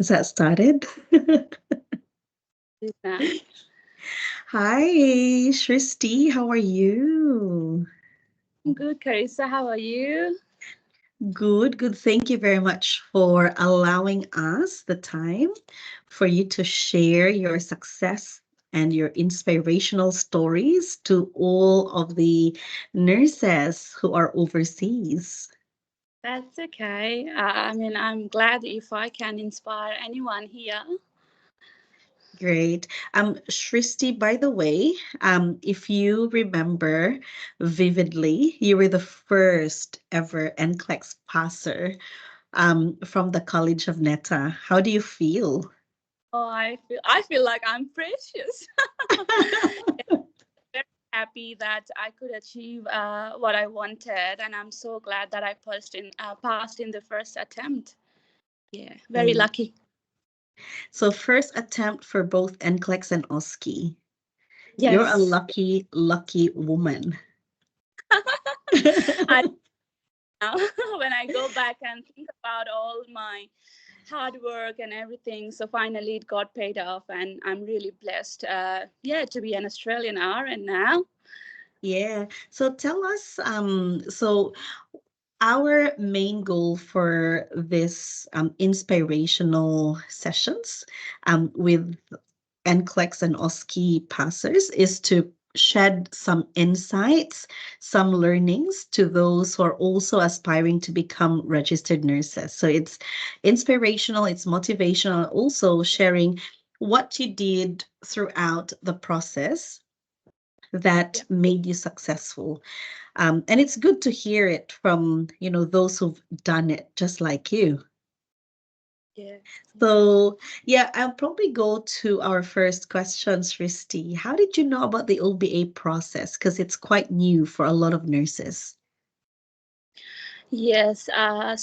Is that started? Now. Hi, Sristi. How are you? I'm good, Carissa. How are you? Good, good. Thank you very much for allowing us the time for you to share your success and your inspirational stories to all of the nurses who are overseas. That's okay. I'm glad if I can inspire anyone here. Great. Shristi, by the way, if you remember vividly, you were the first ever NCLEX passer from the College of NETA. How do you feel? Oh, I feel like I'm precious. Very happy that I could achieve what I wanted, and I'm so glad that I passed in the first attempt. Yeah, very Mm. lucky. So first attempt for both NCLEX and OSCE. You're a Yes. lucky, lucky woman. I now when I go back and think about all my hard work and everything. So finally, it got paid off, and I'm really blessed. Yeah, to be an Australian RN now. Yeah. So tell us, so our main goal for this inspirational sessions with NCLEX and OSCE passers is to shed some insights, some learnings to those who are also aspiring to become registered nurses. So it's inspirational, it's motivational, also sharing what you did throughout the process that Yeah, made you successful. And it's good to hear it from, those who've done it just like you. yeah, yeah. So, yeah, I'll probably go to our first question, Sristi. How did you know about the OBA process? Because it's quite new for a lot of nurses. Yes.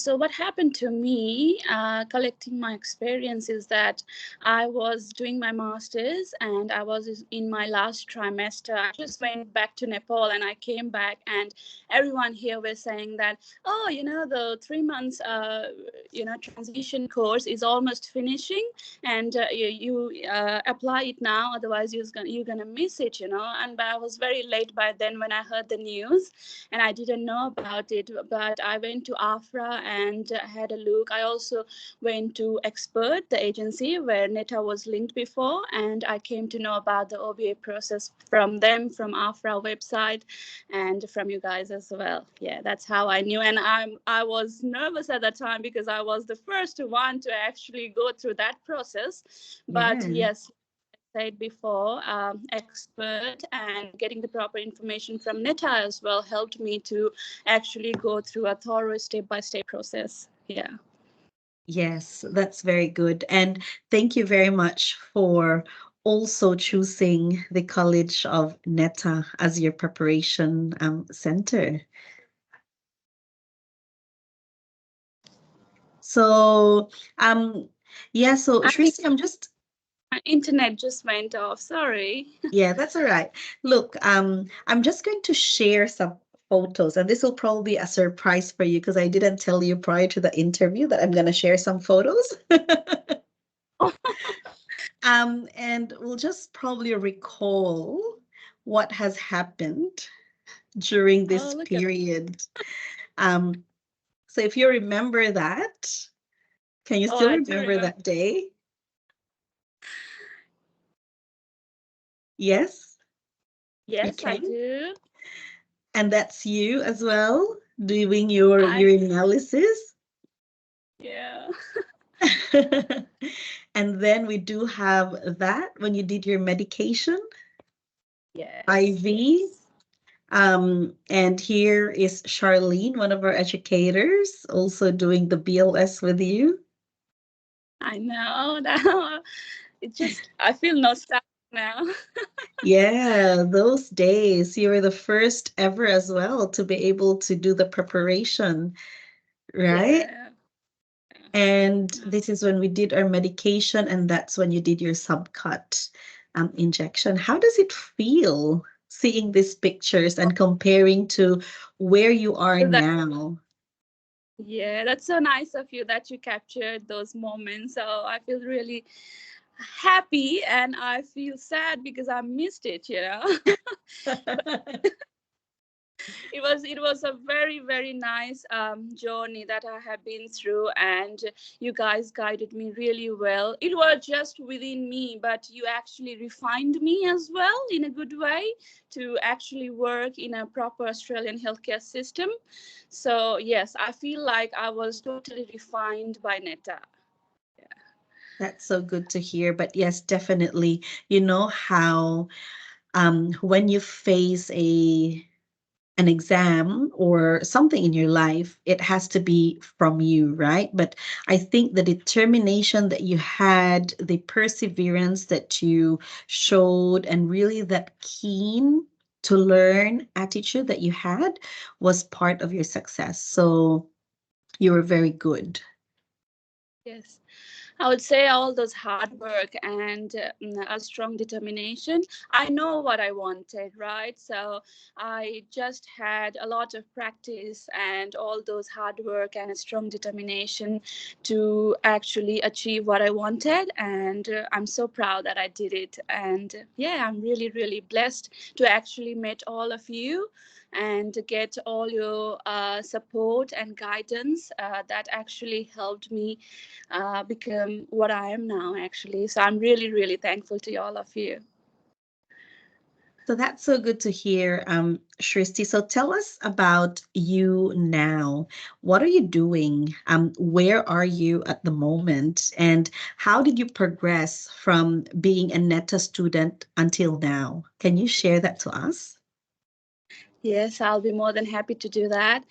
So what happened to me, collecting my experience, is that I was doing my masters and I was in my last trimester. I just went back to Nepal and I came back, and everyone here was saying that, oh, the 3 months, transition course is almost finishing, and you apply it now, otherwise you're gonna miss it. And I was very late by then when I heard the news, and I didn't know about it. But I went to AFRA and had a look. I also went to Expert, the agency where NETA was linked before, and I came to know about the OBA process from them, from AFRA website, and from you guys as well. Yeah, that's how I knew. And I was nervous at that time because I was the first one to actually go through that process. But Yeah. yes, said before, Expert and getting the proper information from NETA as well helped me to actually go through a thorough step-by-step process. Yeah. Yes, that's very good. And thank you very much for also choosing the College of NETA as your preparation center. So, yeah, so I think Shristi, I'm just my internet just went off. Sorry. Yeah, that's all right. Look, I'm just going to share some photos, and this will probably be a surprise for you because I didn't tell you prior to the interview that I'm going to share some photos. And we'll just probably recall what has happened during Oh, this look at. period. Um, so if you remember that, can you Oh, still I do remember remember. that day? Yes, you Yes, I can. do. And that's you as well doing your I urinalysis. Yeah. And then we do have that when you did your medication, Yes. IV. Yes. And here is Charlene, one of our educators, also doing the BLS with you. I know that. I feel nostalgic now. Yeah, those days, you were the first ever as well to be able to do the preparation, right? Yeah. And this is when we did our medication, and that's when you did your subcut injection. How does it feel seeing these pictures and comparing to where you are That now? Yeah, that's so nice of you that you captured those moments. So I feel really happy and I feel sad because I missed it, you know. It was a very very nice journey that I have been through, and you guys guided me really well. It was just within me, but you actually refined me as well in a good way to actually work in a proper Australian healthcare system. So yes, I feel like I was totally refined by NETA. That's so good to hear. But yes, definitely, you know how when you face an exam or something in your life, it has to be from you, right? But I think the determination that you had, the perseverance that you showed, and really that keen to learn attitude that you had was part of your success. So you were very good. Yes. I would say all those hard work and a strong determination. I know what I wanted, right? So I just had a lot of practice and all those hard work and a strong determination to actually achieve what I wanted. And I'm so proud that I did it. And yeah, I'm really, really blessed to actually meet all of you and get all your support and guidance that actually helped me become what I am now, actually. So I'm really, really thankful to all of you. So that's so good to hear, Sristi. So tell us about you now. What are you doing? Where are you at the moment? And how did you progress from being a NETA student until now? Can you share that to us? Yes, I'll be more than happy to do that.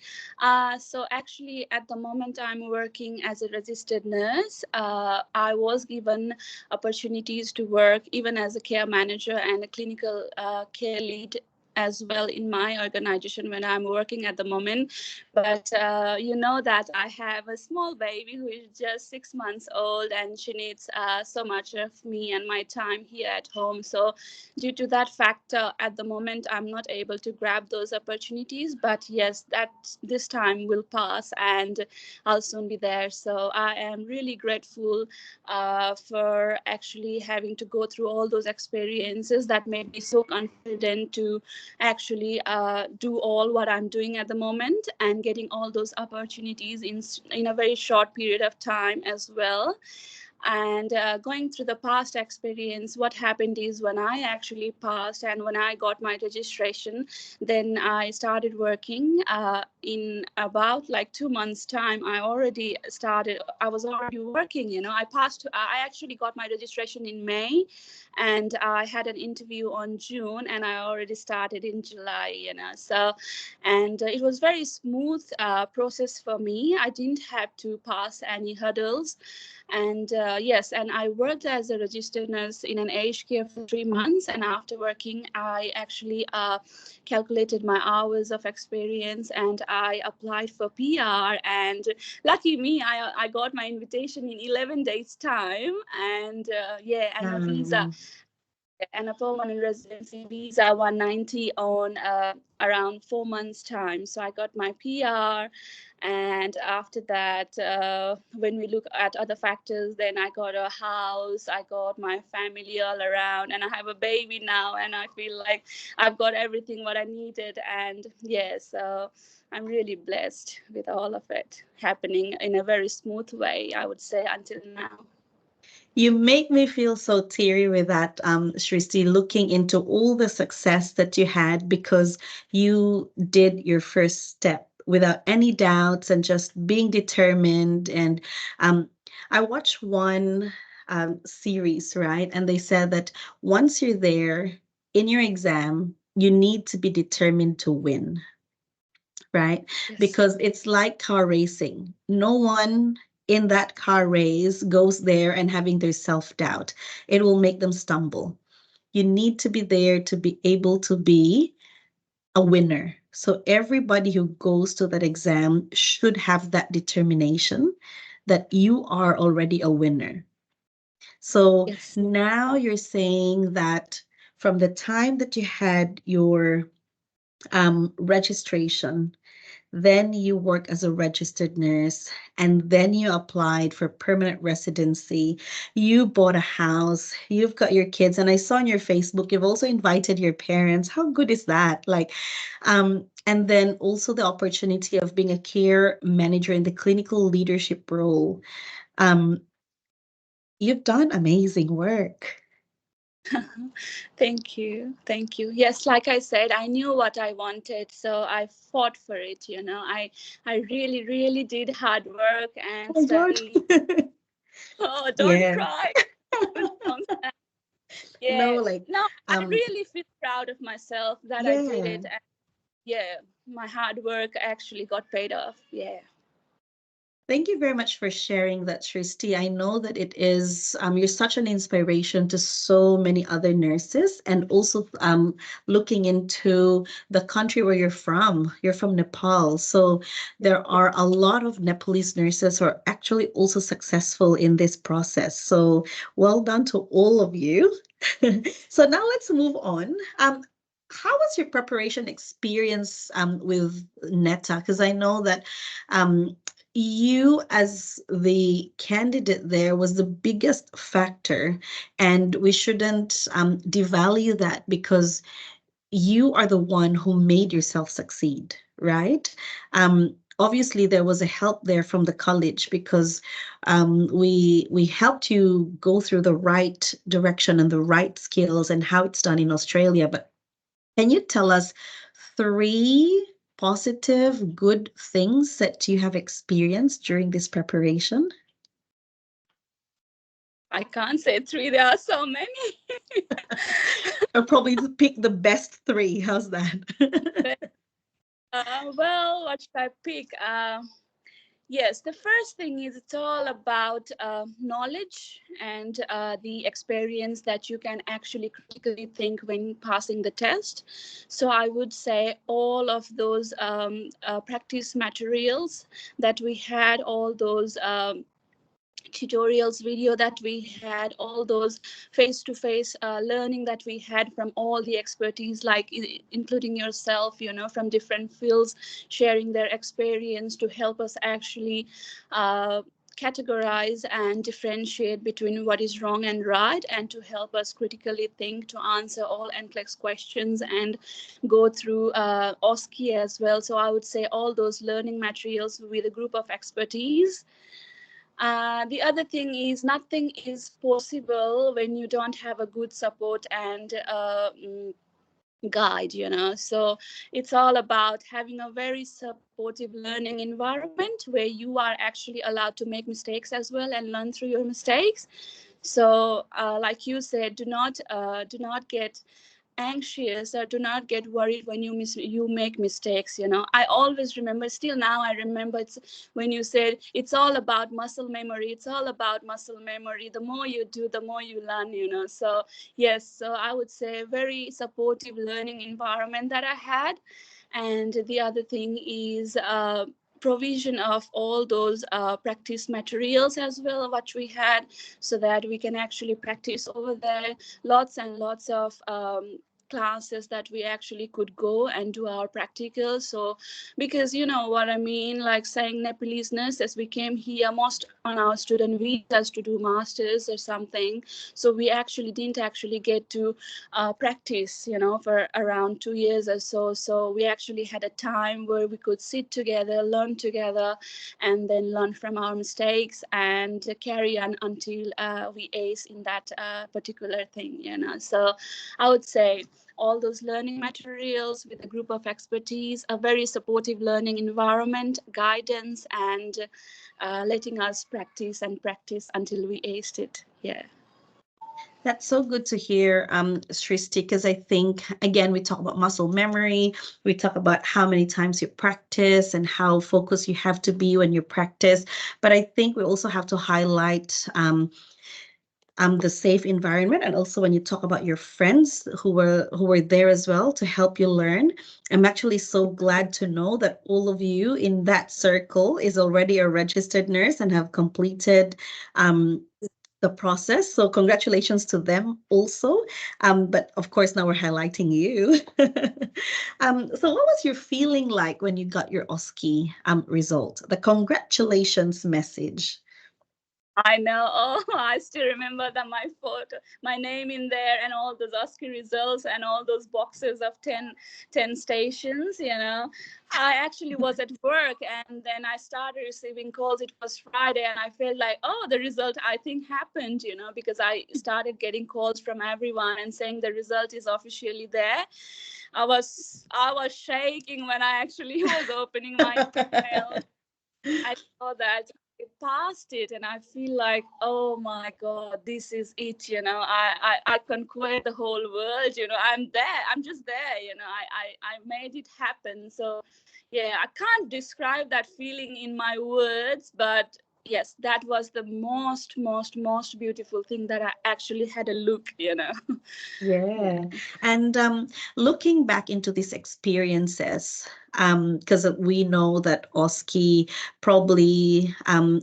So, actually, at the moment, I'm working as a registered nurse. I was given opportunities to work even as a care manager and a clinical care lead as well in my organization when I'm working at the moment. But you know that I have a small baby who is just 6 months old, and she needs so much of me and my time here at home. So due to that factor at the moment I'm not able to grab those opportunities, but yes, that this time will pass and I'll soon be there. So I am really grateful for actually having to go through all those experiences that made me so confident to actually do all what I'm doing at the moment and getting all those opportunities in a very short period of time as well. And going through the past experience, what happened is when I actually passed and when I got my registration, then I started working in about like 2 months time. I was already working, you know. I actually got my registration in May, and I had an interview on June, and I already started in July, you know. So and it was very smooth process for me. I didn't have to pass any hurdles. And yes, and I worked as a registered nurse in an aged care for 3 months. And after working, I actually calculated my hours of experience and I applied for PR. And lucky me, I got my invitation in 11 days' time. And yeah, and a visa Um, and a permanent residency visa 190 on around 4 months time. So I got my PR, and after that when we look at other factors, then I got a house, I got my family all around, and I have a baby now, and I feel like I've got everything what I needed. And yeah, so I'm really blessed with all of it happening in a very smooth way, I would say, until now. You make me feel so teary with that, Sristi, looking into all the success that you had because you did your first step without any doubts and just being determined. And um, I watched one series, right? And they said that once you're there in your exam, you need to be determined to win, right? Yes. Because it's like car racing. No one in that car race goes there and having their self doubt. It will make them stumble. You need to be there to be able to be a winner. So everybody who goes to that exam should have that determination that you are already a winner. So Yes. now you're saying that from the time that you had your registration, then you work as a registered nurse, and then you applied for permanent residency. You bought a house, you've got your kids, and I saw on your Facebook you've also invited your parents. How good is that? Like, and then also the opportunity of being a care manager in the clinical leadership role. Um, you've done amazing work. Thank you. Thank you. Yes, like I said, I knew what I wanted, so I fought for it, you know. I really, really did hard work and Oh my God. study. Oh, don't Yeah. cry. Goosebumps. No, Yeah. like, No, I um, really feel proud of myself that I did yeah. it. And yeah, my hard work actually got paid off. Yeah. Thank you very much for sharing that, Sristi. I know that it is, you're such an inspiration to so many other nurses, and also looking into the country where you're from. You're from Nepal. So there are a lot of Nepalese nurses who are actually also successful in this process. So well done to all of you. So now let's move on. How was your preparation experience with NETA? Because I know that um, you as the candidate there was the biggest factor, and we shouldn't devalue that, because you are the one who made yourself succeed, right? Obviously there was a help there from the college, because we helped you go through the right direction and the right skills and how it's done in Australia. But can you tell us three positive, good things that you have experienced during this preparation? I can't say three, there are so many. Or probably to pick the best three. How's that? But, well, what should I pick? Yes, the first thing is it's all about knowledge and the experience that you can actually critically think when passing the test. So I would say all of those practice materials that we had, all those tutorials video that we had, all those face-to-face learning that we had from all the expertise, like including yourself, you know, from different fields, sharing their experience to help us actually categorize and differentiate between what is wrong and right, and to help us critically think to answer all NCLEX questions and go through OSCE as well. So I would say all those learning materials with a group of expertise. The other thing is nothing is possible when you don't have a good support and guide, you know. So it's all about having a very supportive learning environment where you are actually allowed to make mistakes as well and learn through your mistakes. So like you said, do not get anxious or do not get worried when you make mistakes, you know. I always remember, still now I remember, it's when you said it's all about muscle memory, it's all about muscle memory. The more you do, the more you learn, you know. So yes, so I would say very supportive learning environment that I had. And the other thing is provision of all those practice materials as well, what we had, so that we can actually practice over there. Lots and lots of classes that we actually could go and do our practicals. So because you know what I mean, like saying Nepalese nurses, we came here most on our student visas to do masters or something. So we actually didn't actually get to practice, you know, for around 2 years or so. So we actually had a time where we could sit together, learn together, and then learn from our mistakes and carry on until we ace in that particular thing, you know. So I would say all those learning materials with a group of expertise, a very supportive learning environment, guidance, and letting us practice and practice until we aced it. Yeah. That's so good to hear, Sristi, because I think, again, we talk about muscle memory. We talk about how many times you practice and how focused you have to be when you practice. But I think we also have to highlight the safe environment, and also when you talk about your friends who were there as well to help you learn. I'm actually so glad to know that all of you in that circle is already a registered nurse and have completed um, the process. So congratulations to them also. But of course, now we're highlighting you. So what was your feeling like when you got your OSCE result? The congratulations message. I know. Oh, I still remember that my photo, my name in there, and all those OSCE results, and all those boxes of 10 stations. I actually was at work, and then I started receiving calls. It was Friday, and I felt like, oh, the result I think happened. Because I started getting calls from everyone and saying the result is officially there. I was shaking when I actually was opening my email. I saw that I passed it, and I feel like, oh my God, this is it. I conquered the whole world. I'm there. I'm just there. I made it happen. So, yeah, I can't describe that feeling in my words, but yes, that was the most beautiful thing that I actually had a look. Yeah. Yeah. And looking back into these experiences, because we know that OSCE probably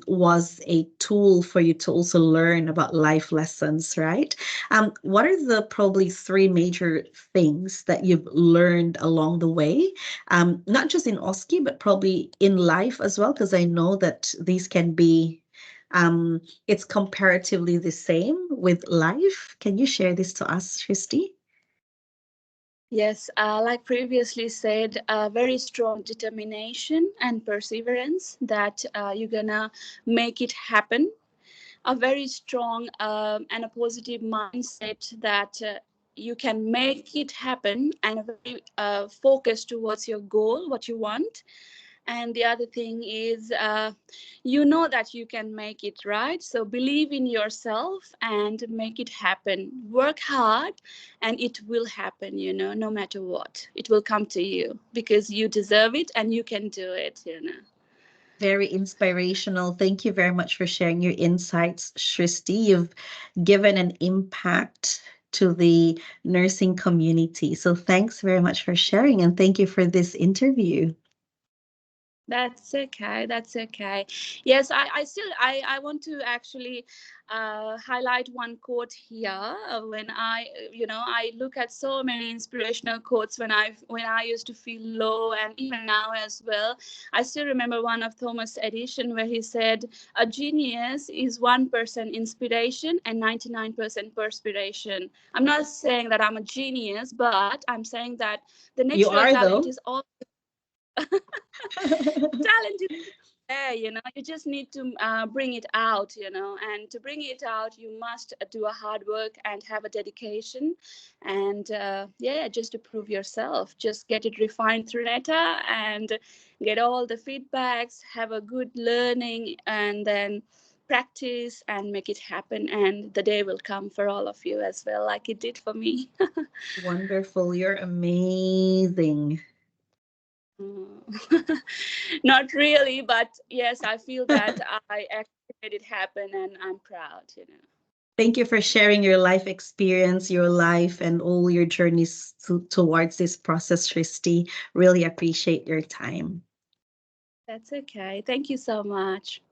was a tool for you to also learn about life lessons, right? What are the probably three major things that you've learned along the way? Not just in OSCE, but probably in life as well, because I know that these can be it's comparatively the same with life. Can you share this to us, Sristi? Yes, like previously said, very strong determination and perseverance that you're gonna make it happen. A very strong and a positive mindset that you can make it happen, and a very focus towards your goal, what you want. And the other thing is, that you can make it, right? So believe in yourself and make it happen. Work hard, and it will happen, no matter what. It will come to you because you deserve it and you can do it. Very inspirational. Thank you very much for sharing your insights, Sristi. You've given an impact to the nursing community. So thanks very much for sharing, and thank you for this interview. That's okay. That's okay. Yes, I want to actually highlight one quote here. When I look at so many inspirational quotes when I used to feel low, and even now as well. I still remember one of Thomas Edison where he said, "A genius is 1% inspiration and 99% perspiration." I'm not saying that I'm a genius, but I'm saying that the You natural are, talent though. is all talent is there. You just need to bring it out. And to bring it out, you must do a hard work and have a dedication. And yeah, just to prove yourself, just get it refined through NETA and get all the feedbacks, have a good learning, and then practice and make it happen, and the day will come for all of you as well, like it did for me. Wonderful. You're amazing. Mm. Not really, but yes, I feel that I actually made it happen, and I'm proud. Thank you for sharing your life experience, your life, and all your journeys towards this process, Sristi. Really appreciate your time. That's okay. Thank you so much.